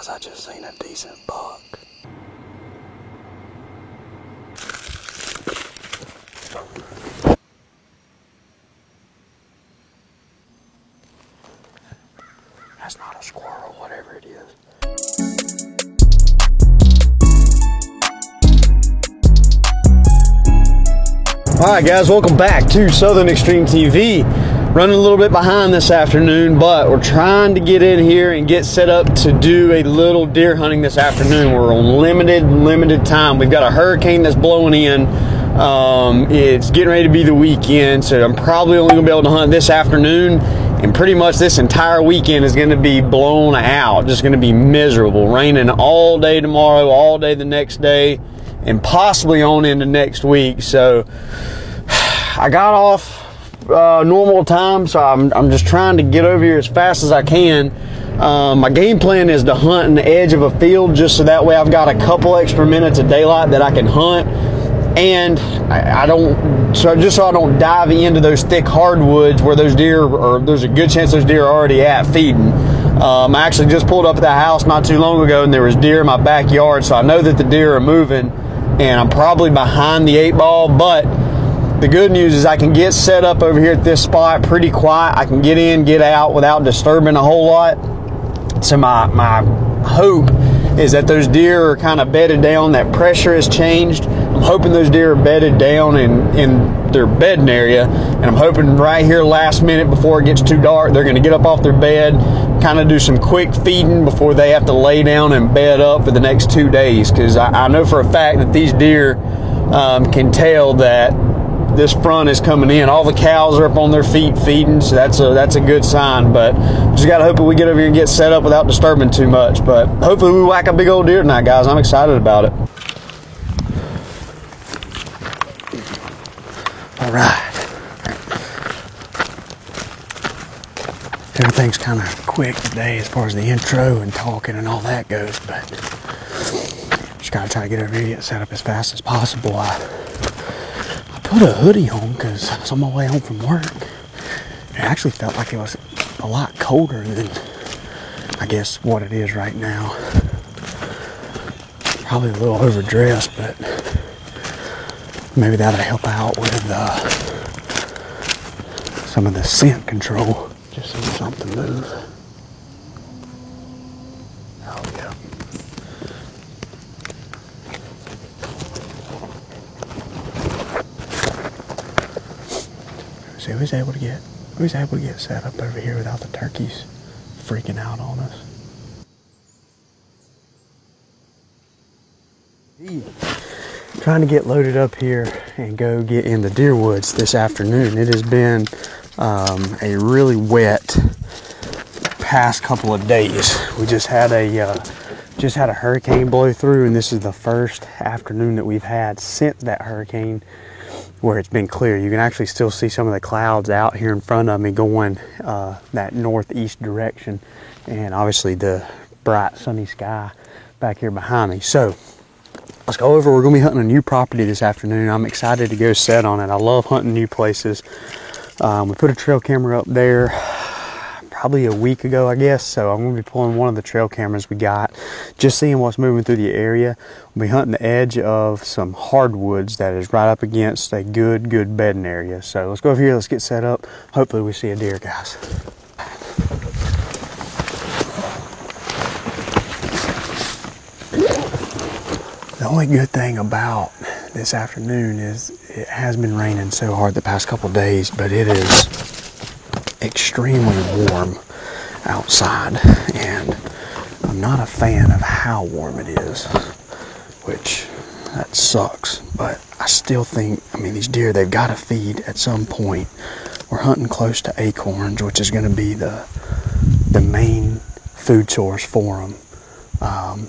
Guys, I just seen a decent buck. That's not a squirrel, whatever it is. Alright guys, welcome back to Southern Extreme TV. Running a little bit behind this afternoon, but we're trying to get in here and get set up to do a little deer hunting this afternoon. We're on limited time. We've got a hurricane that's blowing in. It's getting ready to be the weekend, so I'm probably only gonna be able to hunt this afternoon, and pretty much this entire weekend is gonna be blown out. Just gonna be miserable. Raining all day tomorrow, all day the next day, and possibly on into next week. So I got off normal time, so I'm just trying to get over here as fast as I can. My game plan is to hunt in the edge of a field, just so that way I've got a couple extra minutes of daylight that I can hunt, and just so I don't dive into those thick hardwoods where those deer, or there's a good chance those deer are already at feeding. I actually just pulled up at the house not too long ago, and there was deer in my backyard, so I know that the deer are moving, and I'm probably behind the 8-ball, but the good news is I can get set up over here at this spot pretty quiet. I can get in, get out without disturbing a whole lot. So my hope is that those deer are kind of bedded down, that pressure has changed. I'm hoping those deer are bedded down in their bedding area, and I'm hoping right here last minute before it gets too dark, they're going to get up off their bed, kind of do some quick feeding before they have to lay down and bed up for the next 2 days, because I know for a fact that these deer can tell that this front is coming in. All the cows are up on their feet feeding, so that's a good sign. But just gotta hope that we get over here and get set up without disturbing too much. But hopefully we whack a big old deer tonight, guys. I'm excited about it. All right. Everything's kind of quick today as far as the intro and talking and all that goes, but just gotta try to get over here and get set up as fast as possible. I put a hoodie on because I was on my way home from work. It actually felt like it was a lot colder than I guess what it is right now. Probably a little overdressed, but maybe that'll help out with some of the scent control. Just see something move. Oh yeah. So we was able to get set up over here without the turkeys freaking out on us. Trying to get loaded up here and go get in the deer woods this afternoon. It has been a really wet past couple of days. We just had a hurricane blow through, and this is the first afternoon that we've had since that hurricane where it's been clear. You can actually still see some of the clouds out here in front of me going that northeast direction, and obviously the bright sunny sky back here behind me. So let's go over. We're gonna be hunting a new property this afternoon. I'm excited to go set on it. I love hunting new places. We put a trail camera up there probably a week ago, I guess, so I'm going to be pulling one of the trail cameras we got, just seeing what's moving through the area. We'll be hunting the edge of some hardwoods that is right up against a good bedding area. So let's go over here, let's get set up. Hopefully we see a deer, guys. The only good thing about this afternoon is it has been raining so hard the past couple of days, but it is extremely warm outside, and I'm not a fan of how warm it is, which that sucks, but I still think, I mean, these deer, they've got to feed at some point. We're hunting close to acorns, which is going to be the main food source for them.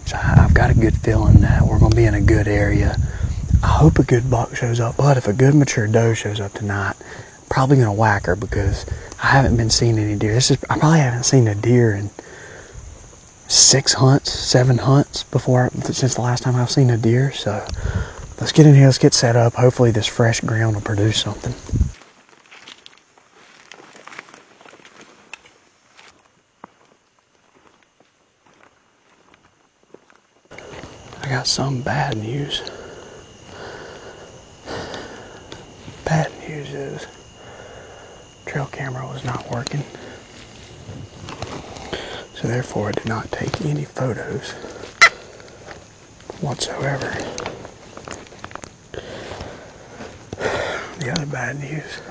So I've got a good feeling that we're going to be in a good area. I hope a good buck shows up, but if a good mature doe shows up tonight, I'm probably going to whack her, because I haven't been seeing any deer. I probably haven't seen a deer in 7 hunts since the last time I've seen a deer. So let's get in here, let's get set up. Hopefully this fresh ground will produce something. I got some bad news. Bad news is trail camera was not working. So therefore it did not take any photos whatsoever. The other bad news,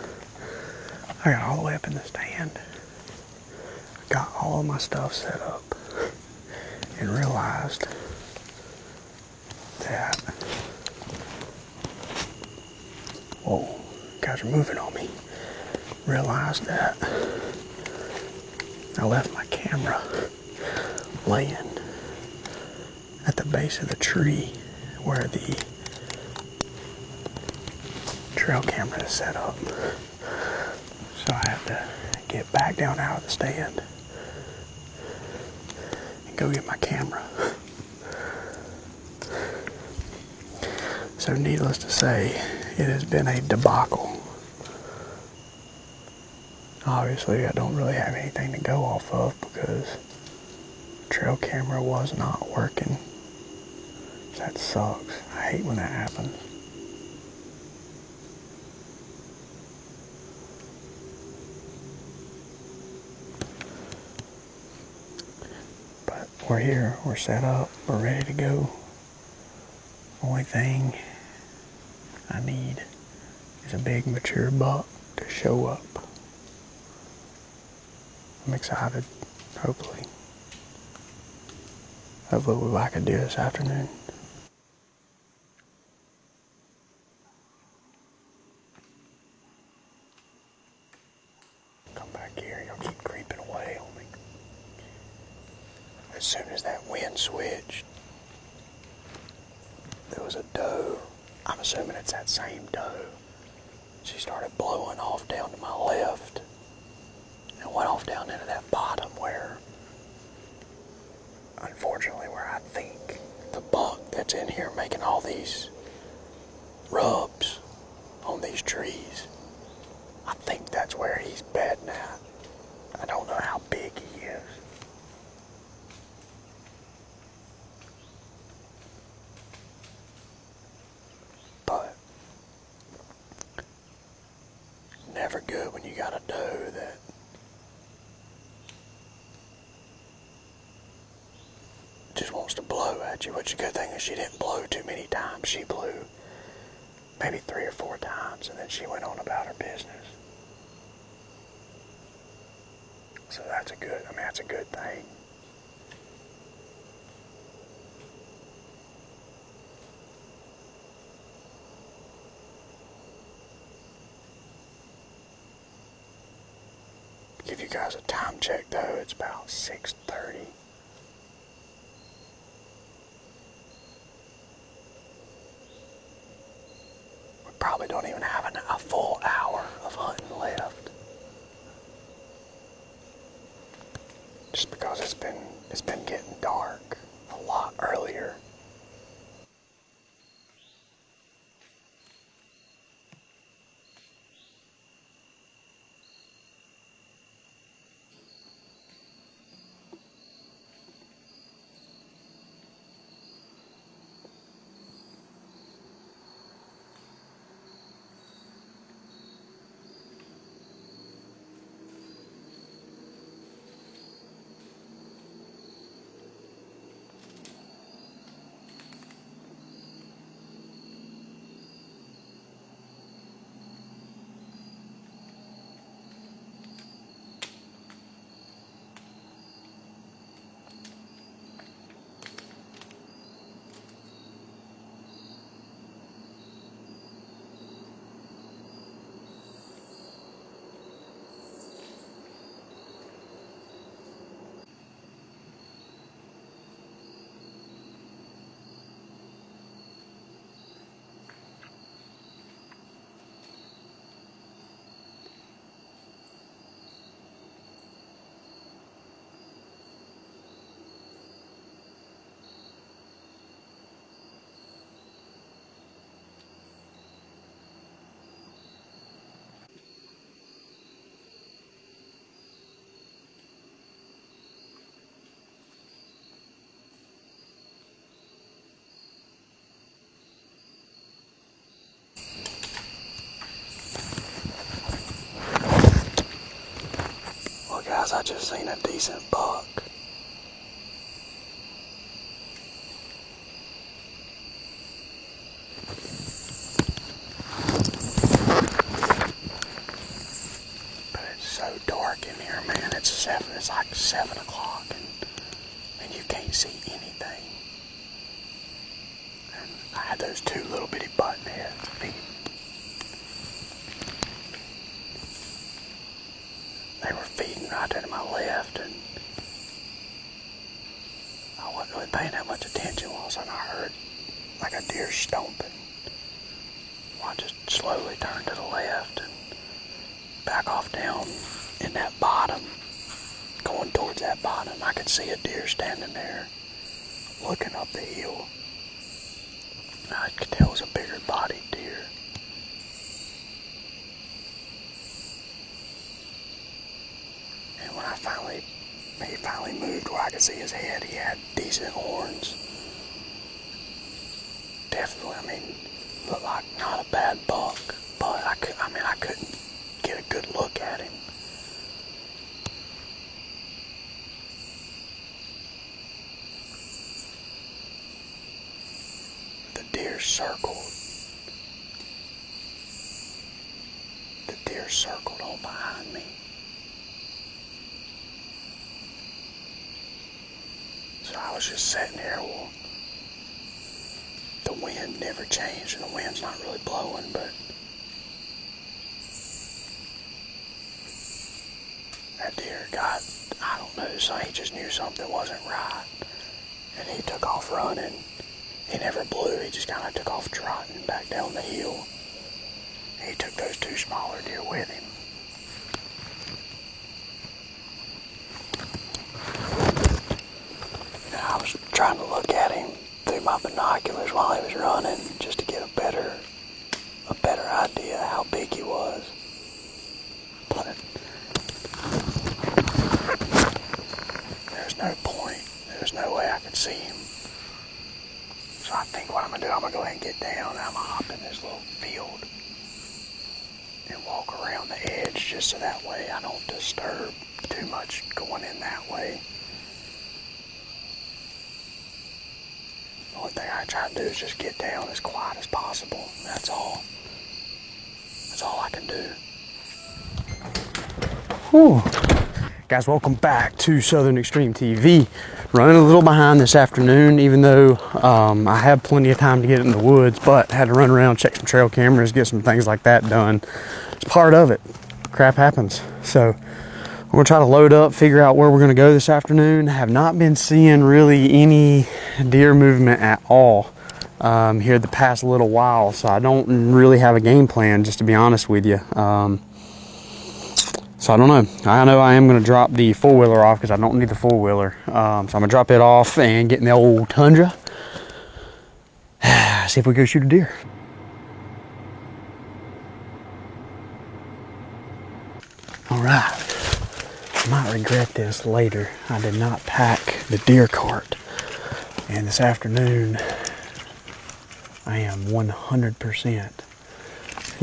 I got all the way up in the stand, got all of my stuff set up, and realized that, whoa, guys are moving on me. Realized that I left my camera laying at the base of the tree where the trail camera is set up. So I have to get back down out of the stand and go get my camera. So needless to say, it has been a debacle. Obviously, I don't really have anything to go off of because the trail camera was not working. That sucks. I hate when that happens. But we're here, we're set up, we're ready to go. Only thing I need is a big mature buck to show up. I'm excited. Hopefully we'll be back a deer this afternoon. Come back here, you'll keep creeping away on me. As soon as that wind switched, there was a doe. I'm assuming it's that same doe. She started blowing off down to my left and went off down into that bottom where, unfortunately, where I think the buck that's in here making all these rubs on these trees, I think that's where he's bedding at. I don't know how big he is. But never good when you got a doe that just wants to blow at you, which the good thing is she didn't blow too many times. She blew maybe 3 or 4 times and then she went on about her business. So that's a good thing. Give you guys a time check though, it's about 6:30. We probably don't even have a full hour of hunting left. Just because it's been getting dark a lot earlier. I just seen a decent buck. But it's so dark in here, man. It's like 7 o'clock and you can't see anything. And I had those 2 little bitty button heads feeding. They were feeding right there to my left, and I wasn't really paying that much attention. All of a sudden I heard like a deer stomping. Well, I just slowly turned to the left and back off down in that bottom, going towards that bottom. I could see a deer standing there looking up the hill. I could tell it was a bigger bodied deer. And when he finally moved where I could see his head, he had decent horns. Definitely, I mean, looked like not a bad buck, but I couldn't get a good look at him. The deer circled on behind me. So I was just sitting there. Well, the wind never changed, and the wind's not really blowing, but that deer got, I don't know, so he just knew something wasn't right, and he took off running. He never blew, he just kind of took off trotting back down the hill. He took those 2 smaller deer with him. And I was trying to look at him through my binoculars while he was running, just to get a better idea how big he was. But there's no point. There's no way I could see him. So I think what I'm going to do, I'm going to go ahead and get down, and I'm going to hop in this little field and walk around the edge, just so that way I don't disturb too much going in that way. The only thing I try to do is just get down as quiet as possible. That's all. That's all I can do. Whew. Guys, welcome back to Southern Extreme TV. Running a little behind this afternoon, even though I have plenty of time to get in the woods, but had to run around, check some trail cameras, get some things like that done. It's part of it. Crap happens. So we're gonna try to load up, figure out where we're gonna go this afternoon. Have not been seeing really any deer movement at all here the past little while, so I don't really have a game plan, just to be honest with you. So I don't know. I know I am going to drop the four-wheeler off because I don't need the four-wheeler. So I'm going to drop it off and get in the old Tundra. See if we go shoot a deer. Alright. I might regret this later. I did not pack the deer cart. And this afternoon, I am 100%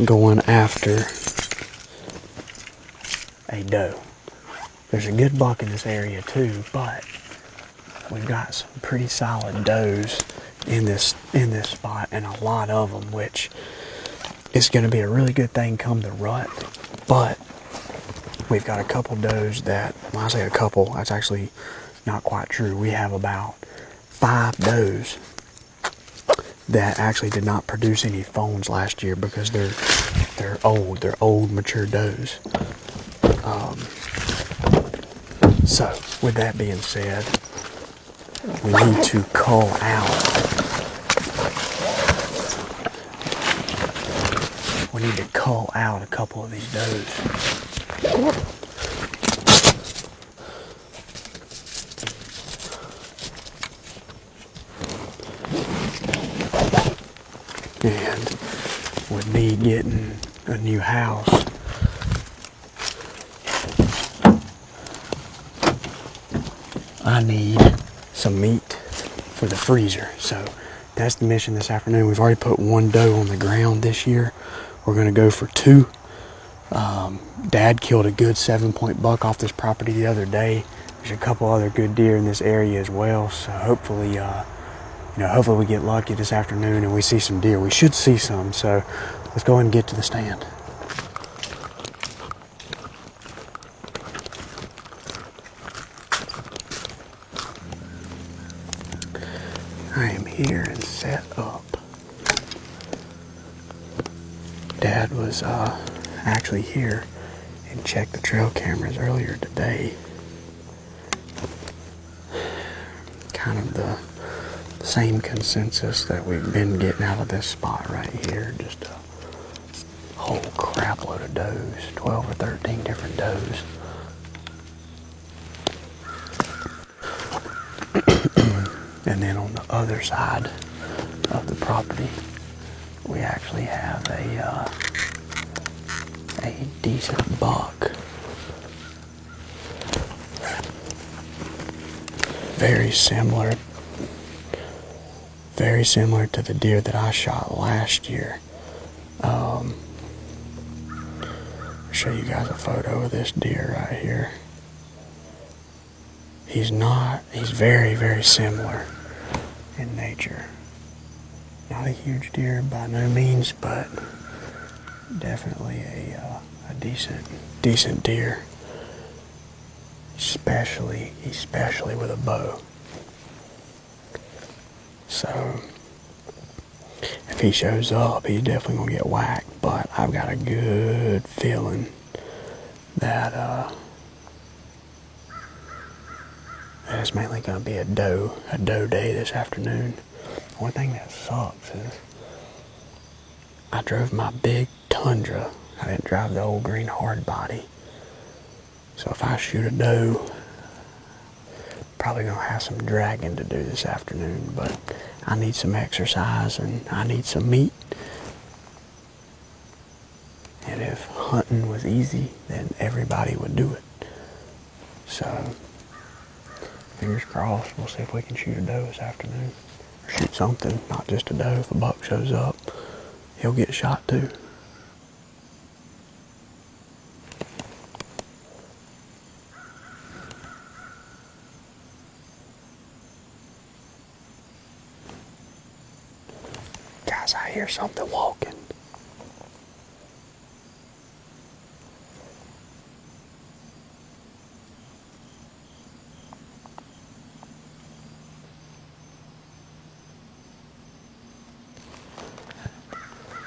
going after a doe. There's a good buck in this area too, but we've got some pretty solid does in this spot, and a lot of them, which is going to be a really good thing come the rut. But we've got a couple does that, when I say a couple, that's actually not quite true. We have about 5 does that actually did not produce any fawns last year because they're old mature does. So, with that being said, we need to cull out. We need to cull out a couple of these does. And with me getting a new house, I need some meat for the freezer. So that's the mission this afternoon. We've already put 1 doe on the ground this year. We're going to go for 2 Dad killed a good 7-point buck off this property the other day. There's a couple other good deer in this area as well, so hopefully, hopefully we get lucky this afternoon and we see some deer. We should see some, so let's go ahead and get to the stand. I am here and set up. Dad was actually here and checked the trail cameras earlier today. Kind of the same consensus that we've been getting out of this spot right here. Just a whole crap load of does, 12 or 13 different does. And then on the other side of the property, we actually have a decent buck. Very similar to the deer that I shot last year. I'll show you guys a photo of this deer right here. He's very, very similar in nature. Not a huge deer by no means, but definitely a decent deer. Especially with a bow. So if he shows up, he's definitely gonna get whacked. But I've got a good feeling that it's mainly gonna be a doe day this afternoon. The only thing that sucks is I drove my big Tundra. I didn't drive the old green hard body. So if I shoot a doe, probably gonna have some dragging to do this afternoon, but I need some exercise and I need some meat. And if hunting was easy, then everybody would do it. So, fingers crossed, we'll see if we can shoot a doe this afternoon. Or shoot something, not just a doe. If a buck shows up, he'll get shot too. Guys, I hear something walking.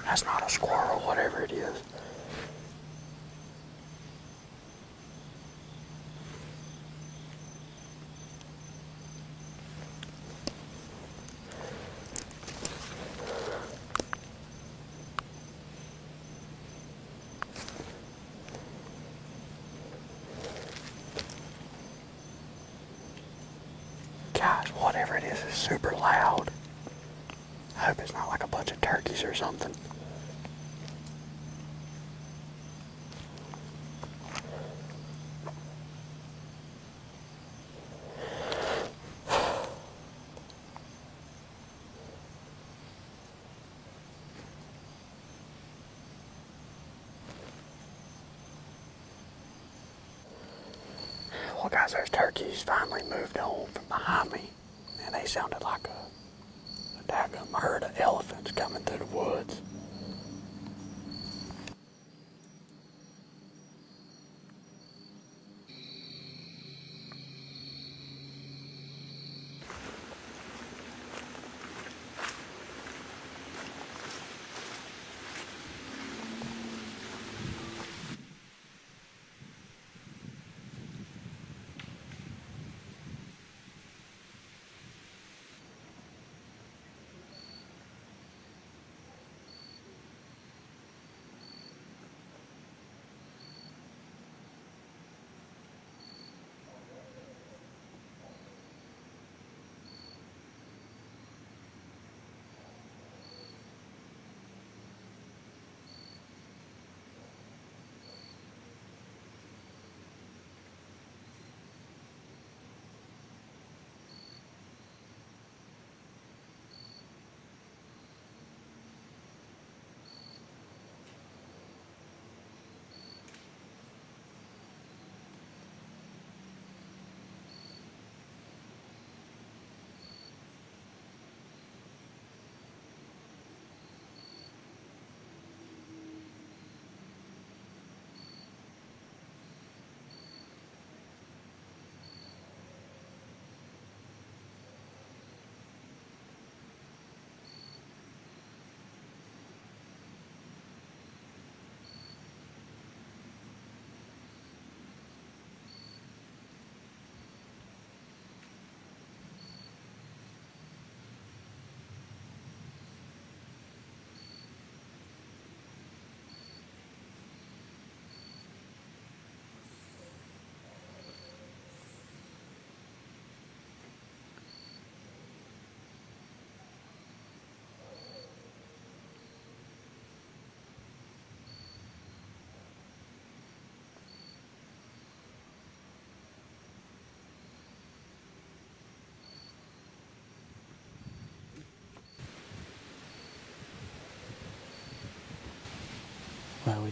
That's not a squirrel, whatever it is. Guys, whatever it is super loud. I hope it's not like a bunch of turkeys or something. Well, guys, those turkeys finally moved on from behind me, and they sounded like a daggum herd of elephants coming through the woods.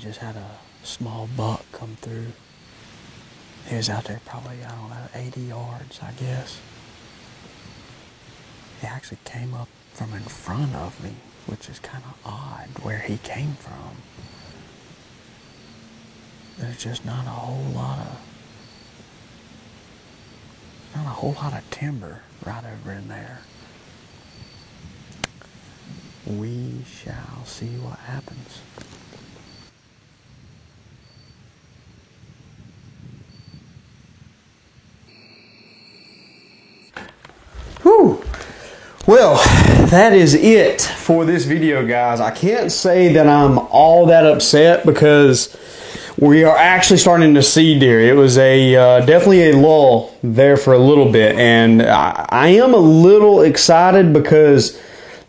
just had a small buck come through. He was out there probably, I don't know, 80 yards, I guess. He actually came up from in front of me, which is kind of odd where he came from. There's just not a whole lot of timber right over in there. We shall see what happens. Whew. Well, that is it for this video, guys. I can't say that I'm all that upset because we are actually starting to see deer. It was definitely a lull there for a little bit, and I am a little excited because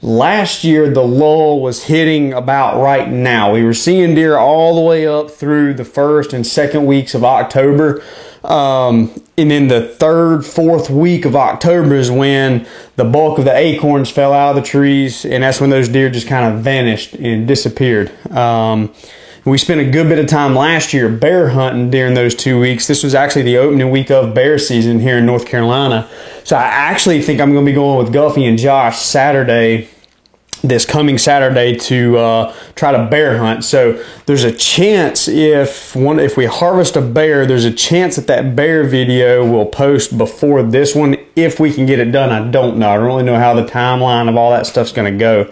last year the lull was hitting about right now. We were seeing deer all the way up through the first and second weeks of October. And then the third, fourth week of October is when the bulk of the acorns fell out of the trees, and that's when those deer just kind of vanished and disappeared. We spent a good bit of time last year bear hunting during those 2 weeks. This was actually the opening week of bear season here in North Carolina. So I actually think I'm going to be going with Guffey and Josh this coming Saturday to try to bear hunt. So there's a chance if we harvest a bear, there's a chance that bear video will post before this one if we can get it done. I don't know. I don't really know how the timeline of all that stuff's going to go.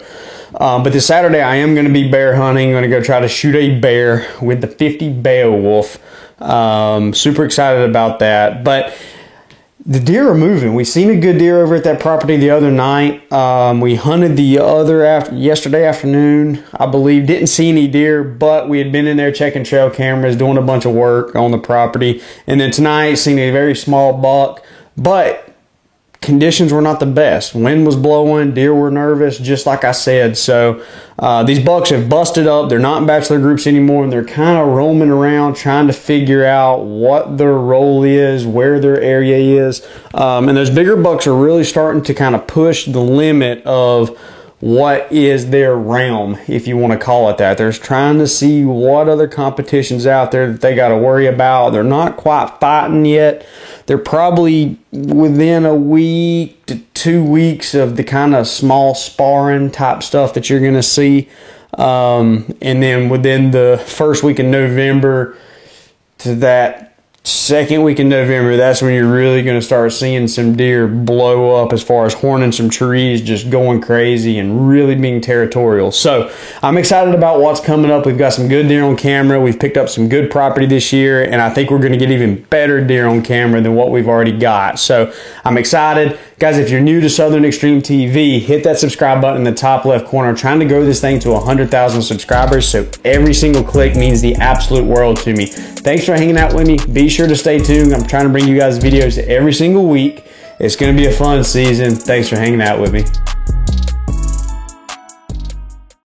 But this Saturday I am going to be bear hunting. I'm going to go try to shoot a bear with the 50 Beowulf. Super excited about that. But the deer are moving. We seen a good deer over at that property the other night. We hunted yesterday afternoon, I believe. Didn't see any deer, but we had been in there checking trail cameras, doing a bunch of work on the property. And then tonight, seen a very small buck, but conditions were not the best. Wind was blowing, deer were nervous, just like I said. So these bucks have busted up. They're not in bachelor groups anymore, and they're kind of roaming around trying to figure out what their role is, where their area is. And those bigger bucks are really starting to kind of push the limit of what is their realm, if you want to call it that. They're trying to see what other competition's out there that they got to worry about. They're not quite fighting yet. They're probably within a week to 2 weeks of the kind of small sparring type stuff that you're going to see. And then within the first week in November to that second week in November, that's when you're really going to start seeing some deer blow up as far as horning some trees, just going crazy and really being territorial. So I'm excited about what's coming up. We've got some good deer on camera. We've picked up some good property this year, and I think we're going to get even better deer on camera than what we've already got. So I'm excited. Guys, if you're new to Southern Extreme TV, hit that subscribe button in the top left corner. I'm trying to grow this thing to 100,000 subscribers, so every single click means the absolute world to me. Thanks for hanging out with me. Be sure to stay tuned. I'm trying to bring you guys videos every single week. It's going to be a fun season. Thanks for hanging out with me.